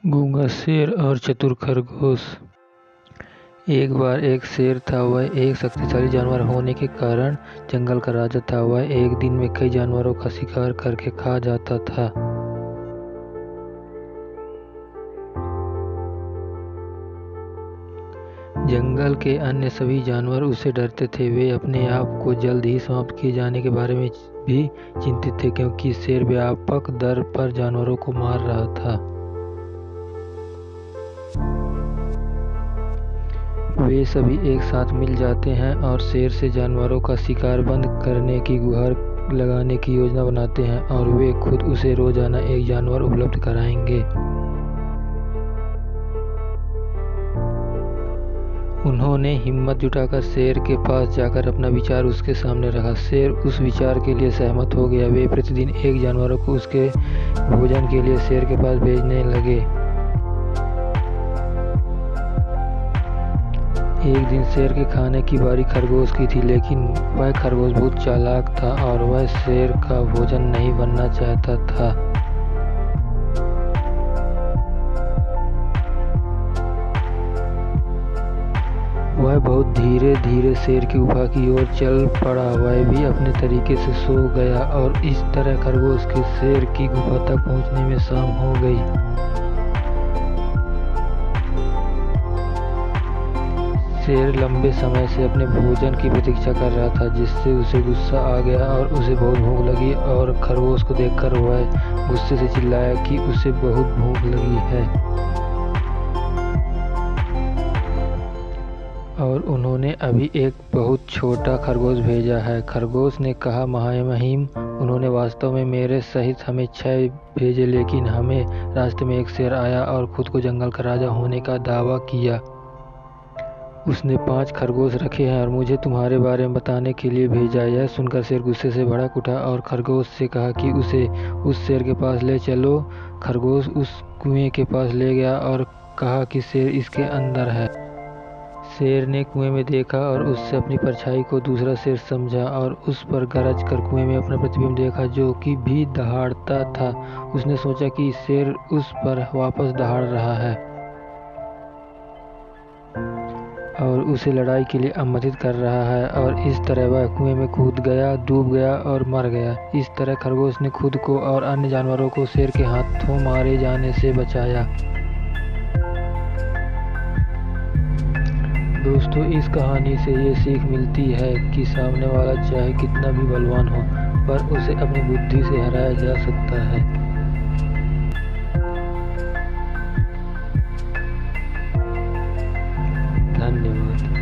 गूंगा शेर और चतुर खरगोश। एक बार एक शेर था। वह एक शक्तिशाली जानवर होने के कारण जंगल का राजा था। वह एक दिन में कई जानवरों का शिकार करके खा जाता था। जंगल के अन्य सभी जानवर उससे डरते थे। वे अपने आप को जल्द ही समाप्त किए जाने के बारे में भी चिंतित थे, क्योंकि शेर व्यापक दर पर जानवरों को मार रहा था। वे सभी एक साथ मिल जाते हैं और शेर से जानवरों का शिकार बंद करने की गुहार लगाने की योजना बनाते हैं, और वे खुद उसे रोजाना एक जानवर उपलब्ध कराएंगे। उन्होंने हिम्मत जुटाकर शेर के पास जाकर अपना विचार उसके सामने रखा। शेर उस विचार के लिए सहमत हो गया। वे प्रतिदिन एक जानवर को उसके भोजन के लिए शेर के पास भेजने लगे। एक दिन शेर के खाने की बारी खरगोश की थी, लेकिन वह खरगोश बहुत चालाक था और वह शेर का भोजन नहीं बनना चाहता था। वह बहुत धीरे धीरे शेर की गुफा की ओर चल पड़ा। वह भी अपने तरीके से सो गया और इस तरह खरगोश के शेर की गुफा तक पहुंचने में शाम हो गई। शेर लंबे समय से अपने भोजन की प्रतीक्षा कर रहा था, जिससे उसे गुस्सा आ गया और उसे बहुत भूख लगी। और खरगोश को देखकर वह गुस्से से चिल्लाया कि उसे बहुत भूख लगी है। और उन्होंने अभी एक बहुत छोटा खरगोश भेजा है। खरगोश ने कहा, महामहिम, उन्होंने वास्तव में मेरे सहित हमें 6 भेजे, लेकिन हमें रास्ते में एक शेर आया और खुद को जंगल का राजा होने का दावा किया। उसने 5 खरगोश रखे हैं और मुझे तुम्हारे बारे में बताने के लिए भेजा। यह सुनकर शेर गुस्से से भड़क उठा और खरगोश से कहा कि उसे उस शेर के पास ले चलो। खरगोश उस कुएं के पास ले गया और कहा कि शेर इसके अंदर है। शेर ने कुएं में देखा और उससे अपनी परछाई को दूसरा शेर समझा और उस पर गरज कर कुएं में अपना प्रतिबिंब देखा, जो कि भी दहाड़ता था। उसने सोचा कि शेर उस पर वापस दहाड़ रहा है और उसे लड़ाई के लिए आमंत्रित कर रहा है, और इस तरह वह कुएं में कूद गया, डूब गया और मर गया। इस तरह खरगोश ने खुद को और अन्य जानवरों को शेर के हाथों मारे जाने से बचाया। दोस्तों, इस कहानी से ये सीख मिलती है कि सामने वाला चाहे कितना भी बलवान हो, पर उसे अपनी बुद्धि से हराया जा सकता है। धन्यवाद।